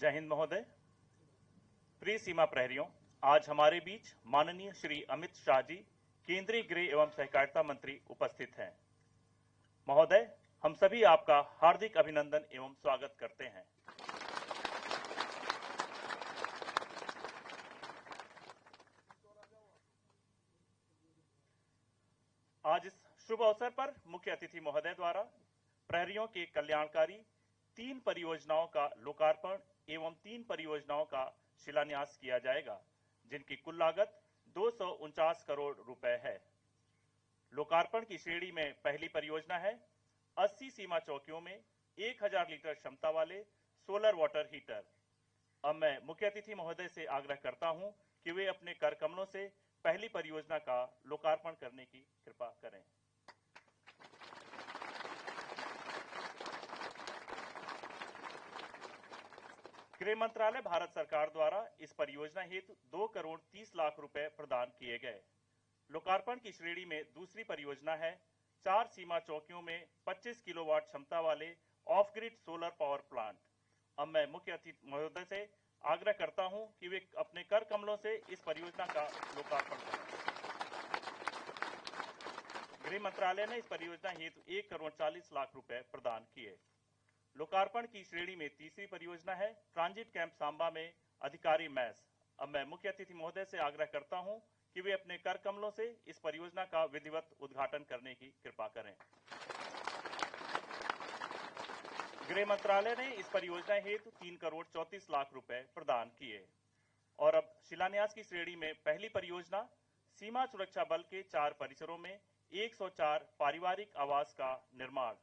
जय हिंद महोदय। प्रिय सीमा प्रहरियों, आज हमारे बीच माननीय श्री अमित शाह जी, केंद्रीय गृह एवं सहकारिता मंत्री उपस्थित हैं। महोदय, हम सभी आपका हार्दिक अभिनंदन एवं स्वागत करते हैं। आज इस शुभ अवसर पर मुख्य अतिथि महोदय द्वारा प्रहरियों के कल्याणकारी 3 परियोजनाओं का लोकार्पण एवं 3 परियोजनाओं का शिलान्यास किया जाएगा, जिनकी कुल लागत 249 करोड़ रुपए है। लोकार्पण की श्रेणी में पहली परियोजना है 80 सीमा चौकियों में 1000 लीटर क्षमता वाले सोलर वाटर हीटर। अब मैं मुख्य अतिथि महोदय से आग्रह करता हूं कि वे अपने कर कमलों से पहली परियोजना का लोकार्पण करने की कृपा करें। गृह मंत्रालय भारत सरकार द्वारा इस परियोजना हेतु 2 करोड़ 30 लाख रुपए प्रदान किए गए। लोकार्पण की श्रेणी में दूसरी परियोजना है 4 सीमा चौकियों में 25 किलोवाट क्षमता वाले of grid solar power plant. अब मैं मुख्य अतिथि महोदय से आग्रह करता हूं कि वे अपने कर कमलों से इस परियोजना का लोकार्पण करें। गृह मंत्रालय ने इस परियोजना हेतु 1 करोड़ 40 लाख रुपए प्रदान किए। लोकार्पण की श्रेणी में तीसरी परियोजना है ट्रांजिट कैंप सांबा में अधिकारी मैस। अब मैं मुख्य अतिथि महोदय से आग्रह करता हूं कि वे अपने कर कमलों से इस परियोजना का विधिवत उद्घाटन करने की कृपा करें। गृह मंत्रालय ने इस परियोजना हेतु 3 करोड़ 34 लाख रुपए प्रदान किए। और अब शिलान्यास की श्रेणी में पहली परियोजना सीमा सुरक्षा बल के 4 परिसरों में 104 पारिवारिक आवास का निर्माण।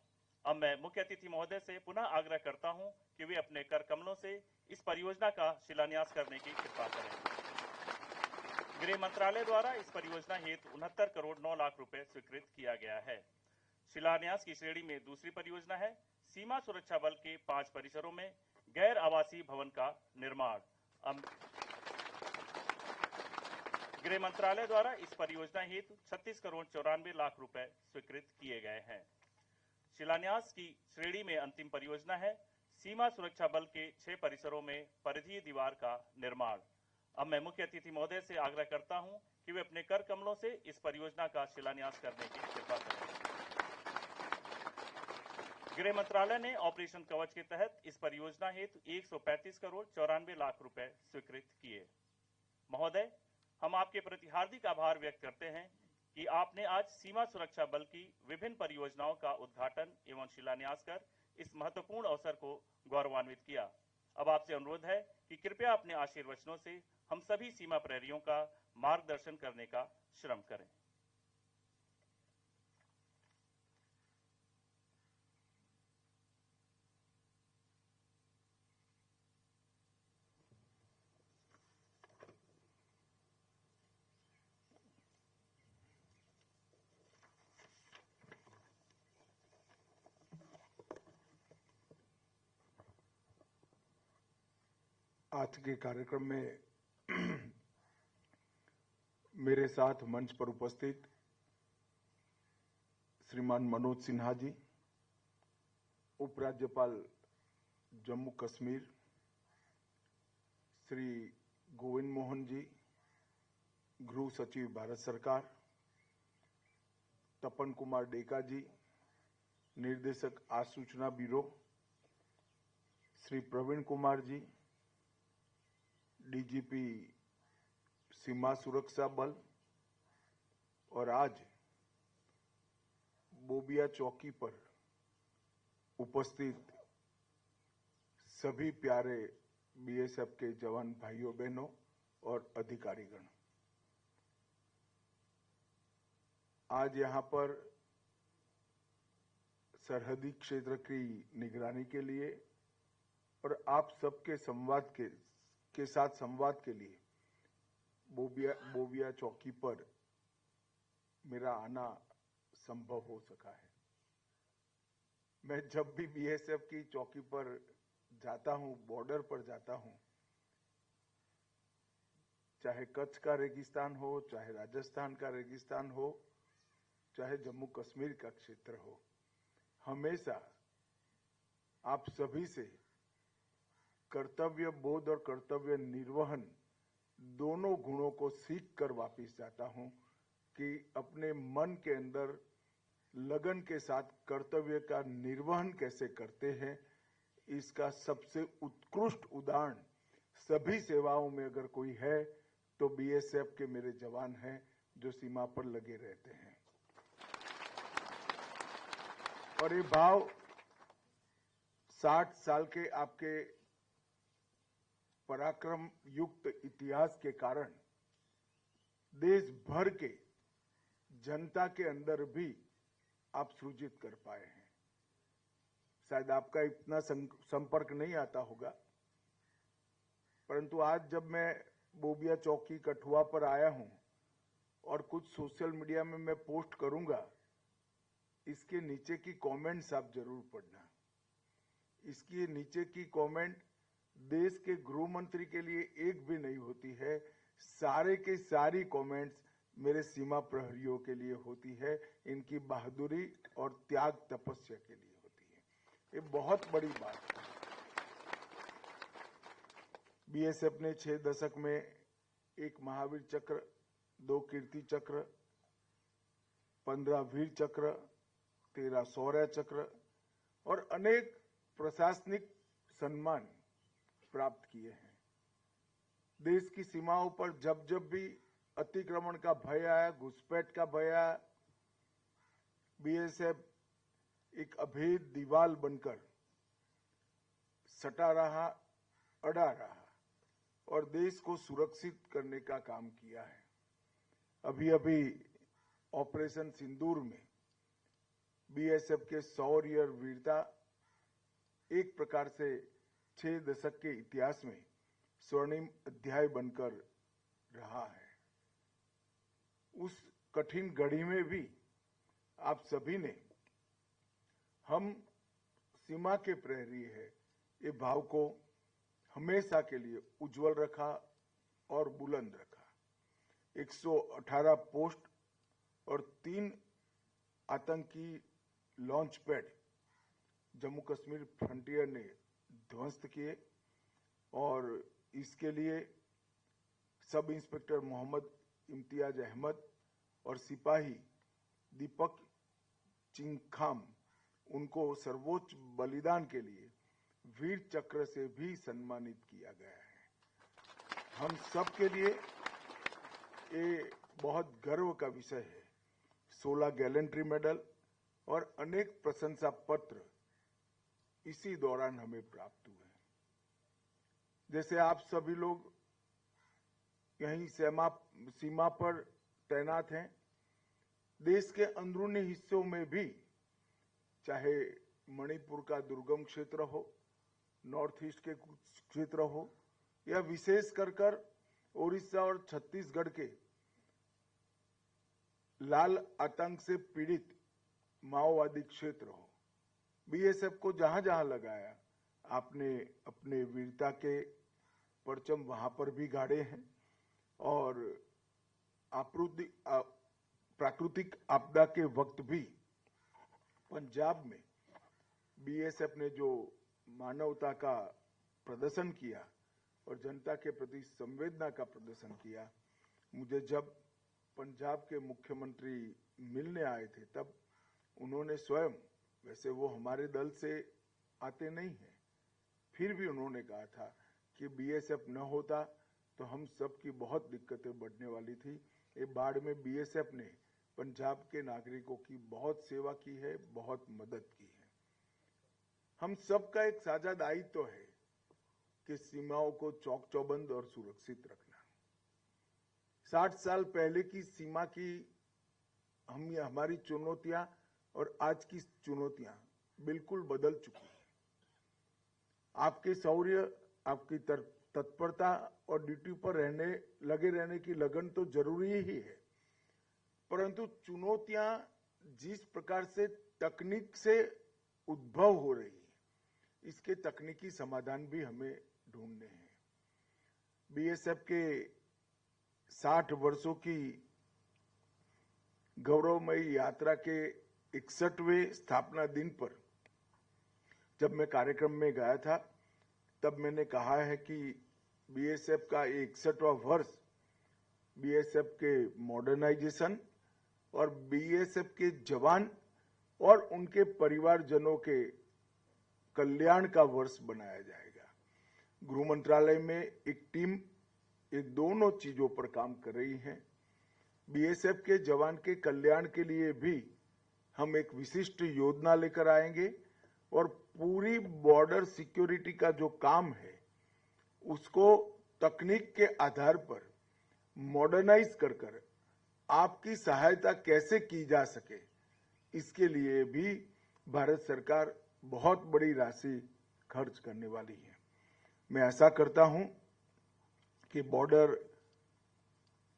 अब मैं मुख्य अतिथि महोदय से पुनः आग्रह करता हूं कि वे अपने कर कमलों से इस परियोजना का शिलान्यास करने की कृपा करें। गृह मंत्रालय द्वारा इस परियोजना हेतु 69 करोड़ 9 लाख रुपए स्वीकृत किया गया है। शिलान्यास की श्रेणी में दूसरी परियोजना है सीमा सुरक्षा बल के 5 परिसरों में गैर आवासीय भवन का निर्माण। गृह मंत्रालय द्वारा इस परियोजना हेतु 36 करोड़ 94 लाख रुपए स्वीकृत किए गए हैं। शिलान्यास की श्रेणी में अंतिम परियोजना है सीमा सुरक्षा बल के 6 परिसरों में परिधीय दीवार का निर्माण। अब मैं मुख्य अतिथि महोदय से आग्रह करता हूं कि वे अपने कर कमलों से इस परियोजना का शिलान्यास करने की कृपा करें। गृह मंत्रालय ने ऑपरेशन कवच के तहत इस परियोजना हेतु 135 करोड़ 94 लाख रुपए स्वीकृत किए। महोदय, हम आपके प्रति हार्दिक आभार व्यक्त करते हैं कि आपने आज सीमा सुरक्षा बल की विभिन्न परियोजनाओं का उद्घाटन एवं शिलान्यास कर इस महत्वपूर्ण अवसर को गौरवान्वित किया। अब आपसे अनुरोध है कि कृपया अपने आशीर्वचनों से हम सभी सीमा प्रहरियों का मार्गदर्शन करने का श्रम करें। आज के कार्यक्रम में मेरे साथ मंच पर उपस्थित श्रीमान मनोज सिन्हा जी, उपराज्यपाल जम्मू कश्मीर, श्री गोविंद मोहन जी, गृह सचिव भारत सरकार, तपन कुमार डेका जी, निर्देशक आसूचना ब्यूरो, श्री प्रवीण कुमार जी, डीजीपी सीमा सुरक्षा बल, और आज बोबिया चौकी पर उपस्थित सभी प्यारे बीएसएफ के जवान भाइयों बहनों और अधिकारीगण। आज यहां पर सरहदी क्षेत्र की निगरानी के लिए और आप सबके संवाद के साथ संवाद के लिए बोबिया चौकी पर मेरा आना संभव हो सका है। मैं जब भी बीएसएफ की चौकी पर जाता हूं, बॉर्डर पर जाता हूं, चाहे कच्छ का रेगिस्तान हो, चाहे राजस्थान का रेगिस्तान हो, चाहे जम्मू कश्मीर का क्षेत्र हो, हमेशा आप सभी से कर्तव्य बोध और कर्तव्य निर्वहन दोनों गुणों को सीख कर वापिस जाता हूं कि अपने मन के अंदर लगन के साथ कर्तव्य का निर्वहन कैसे करते हैं, इसका सबसे उत्कृष्ट उदाहरण सभी सेवाओं में अगर कोई है तो बीएसएफ के मेरे जवान हैं जो सीमा पर लगे रहते हैं। और ये भाव 60 साल के आपके पराक्रम युक्त इतिहास के कारण देश भर के जनता के अंदर भी आप सृजित कर पाए हैं। शायद आपका इतना संपर्क नहीं आता होगा, परंतु आज जब मैं बोबिया चौकी कठुआ पर आया हूं और कुछ सोशल मीडिया में मैं पोस्ट करूंगा, इसके नीचे की कमेंट्स आप जरूर पढ़ना। इसके नीचे की कमेंट देश के गृह मंत्री के लिए एक भी नहीं होती है, सारे के सारी कमेंट्स मेरे सीमा प्रहरियों के लिए होती है, इनकी बहादुरी और त्याग तपस्या के लिए होती है। ये बहुत बड़ी बात है। बीएसएफ ने 6 दशक में 1 महावीर चक्र, 2 कीर्ति चक्र, 15 वीर चक्र, 13 शौर्य चक्र और अनेक प्रशासनिक सम्मान प्राप्त किए हैं। देश की सीमाओं पर जब जब भी अतिक्रमण का भय आया, घुसपैठ का भय आया, बीएसएफ एक अभेद दीवार बनकर सटा रहा, अड़ा रहा और देश को सुरक्षित करने का काम किया है। अभी अभी ऑपरेशन सिंदूर में बीएसएफ के शौर्य और वीरता एक प्रकार से 6 दशक के इतिहास में स्वर्णिम अध्याय बनकर रहा है। उस कठिन घड़ी में भी आप सभी ने हम सीमा के प्रहरी है ये भाव को हमेशा के लिए उज्जवल रखा और बुलंद रखा। 118 पोस्ट और 3 आतंकी launch pad Jammu Kashmir frontier ने ध्वस्त किए और इसके लिए सब इंस्पेक्टर मोहम्मद इम्तियाज अहमद और सिपाही दीपक चिंगखाम उनको सर्वोच्च बलिदान के लिए वीर चक्र से भी सम्मानित किया गया है। हम सब के लिए ये बहुत गर्व का विषय है। 16 गैलेंट्री मेडल और अनेक प्रशंसा पत्र इसी दौरान हमें प्राप्त हुए। जैसे आप सभी लोग यहीं सीमा पर तैनात हैं, देश के अंदरूनी हिस्सों में भी, चाहे मणिपुर का दुर्गम क्षेत्र हो, नॉर्थ ईस्ट के कुछ क्षेत्र हो या विशेष कर ओडिशा और छत्तीसगढ़ के लाल आतंक से पीड़ित माओवादी क्षेत्र हो, बीएसएफ को जहां जहां लगाया आपने अपने वीरता के परचम वहां पर भी गाड़े हैं और प्राकृतिक आपदा के वक्त भी पंजाब में बीएसएफ ने जो मानवता का प्रदर्शन किया और जनता के प्रति संवेदना का प्रदर्शन किया, मुझे जब पंजाब के मुख्यमंत्री मिलने आए थे तब उन्होंने स्वयं, वैसे वो हमारे दल से आते नहीं हैं, फिर भी उन्होंने कहा था कि बीएसएफ न होता तो हम सब की बहुत दिक्कतें बढ़ने वाली थी। ये बाढ़ में बीएसएफ ने पंजाब के नागरिकों की बहुत सेवा की है, बहुत मदद की है। हम सबका एक साझा दायित्व है कि सीमाओं को चौक चौबंद और सुरक्षित रखना। 60 साल पहले की सीमा की हमारी चुनौतियां और आज की चुनौतियां बिल्कुल बदल चुकी है। आपके शौर्य, आपकी तत्परता और ड्यूटी पर लगे रहने की लगन तो जरूरी ही है, परंतु चुनौतियां जिस प्रकार से तकनीक से उद्भव हो रही है, इसके तकनीकी समाधान भी हमें ढूंढने हैं। बीएसएफ के 60 वर्षों की गौरवमयी यात्रा के 61वें स्थापना दिन पर जब मैं कार्यक्रम में गया था तब मैंने कहा है कि बीएसएफ का 61वां वर्ष बीएसएफ के मॉडर्नाइजेशन और बीएसएफ के जवान और उनके परिवारजनों के कल्याण का वर्ष बनाया जाएगा। गृह मंत्रालय में एक टीम ये दोनों चीजों पर काम कर रही है। बीएसएफ के जवान के कल्याण के लिए भी हम एक विशिष्ट योजना लेकर आएंगे और पूरी बॉर्डर सिक्योरिटी का जो काम है उसको तकनीक के आधार पर मॉडर्नाइज कर आपकी सहायता कैसे की जा सके, इसके लिए भी भारत सरकार बहुत बड़ी राशि खर्च करने वाली है। मैं आशा करता हूं कि बॉर्डर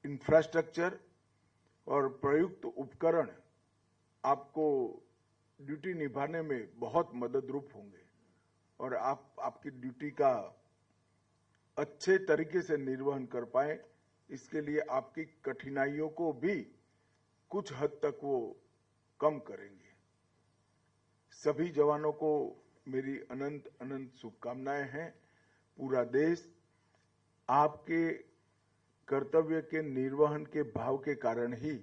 इंफ्रास्ट्रक्चर और प्रयुक्त उपकरण आपको ड्यूटी निभाने में बहुत मददरूप होंगे और आप आपकी ड्यूटी का अच्छे तरीके से निर्वहन कर पाए, इसके लिए आपकी कठिनाइयों को भी कुछ हद तक वो कम करेंगे। सभी जवानों को मेरी अनंत अनंत शुभकामनाएं हैं। पूरा देश आपके कर्तव्य के निर्वहन के भाव के कारण ही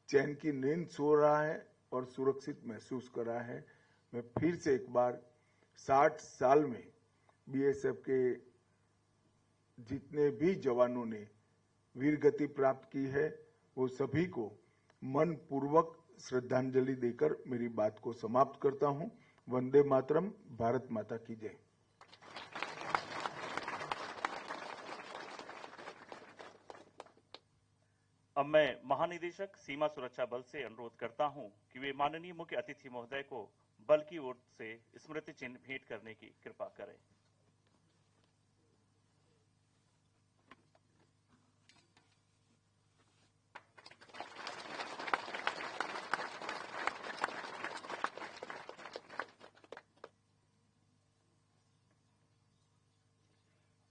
चैन की नींद सो रहा है और सुरक्षित महसूस कर रहा है। मैं फिर से एक बार 60 साल में बीएसएफ के जितने भी जवानों ने वीर गति प्राप्त की है वो सभी को मन पूर्वक श्रद्धांजलि देकर मेरी बात को समाप्त करता हूं। वंदे मातरम। भारत माता की जय। अब मैं महानिदेशक सीमा सुरक्षा बल से अनुरोध करता हूं कि वे माननीय मुख्य अतिथि महोदय को बल की ओर से स्मृति चिन्ह भेंट करने की कृपा करें।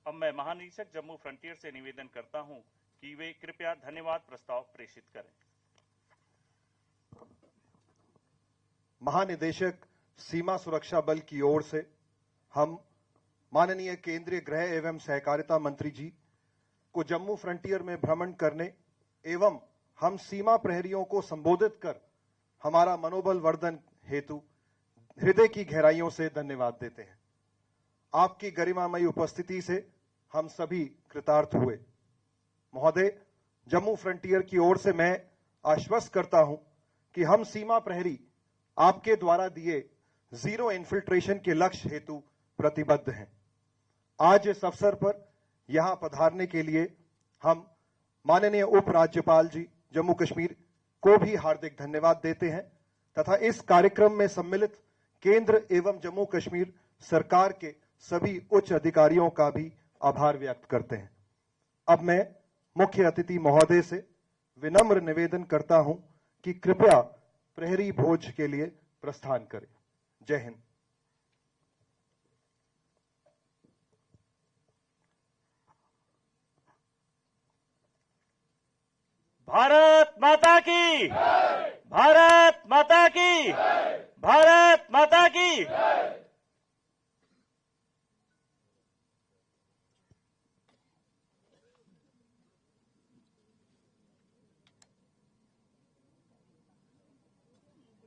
अब मैं महानिदेशक जम्मू फ्रंटियर से निवेदन करता हूं कि वे कृपया धन्यवाद प्रस्ताव प्रेषित करें। महानिदेशक सीमा सुरक्षा बल की ओर से हम माननीय केंद्रीय गृह एवं सहकारिता मंत्री जी को जम्मू फ्रंटियर में भ्रमण करने एवं हम सीमा प्रहरियों को संबोधित कर हमारा मनोबल वर्धन हेतु हृदय की गहराइयों से धन्यवाद देते हैं। आपकी गरिमामयी उपस्थिति से हम सभी कृतार्थ हुए। महोदय, जम्मू फ्रंटियर की ओर से मैं आश्वस्त करता हूं कि हम सीमा प्रहरी आपके द्वारा दिए जीरो इन्फिल्ट्रेशन के लक्ष्य हेतु प्रतिबद्ध हैं। आज इस अवसर पर यहां पधारने के लिए हम माननीय उपराज्यपाल जी जम्मू कश्मीर को भी हार्दिक धन्यवाद देते हैं तथा इस कार्यक्रम में सम्मिलित केंद्र एवं जम्मू कश्मीर सरकार के सभी उच्च अधिकारियों का भी आभार व्यक्त करते हैं। अब मैं मुख्य अतिथि महोदय से विनम्र निवेदन करता हूं कि कृपया प्रहरी भोज के लिए प्रस्थान करें। जय हिंद। भारत माता की, भारत माता की, भारत माता की।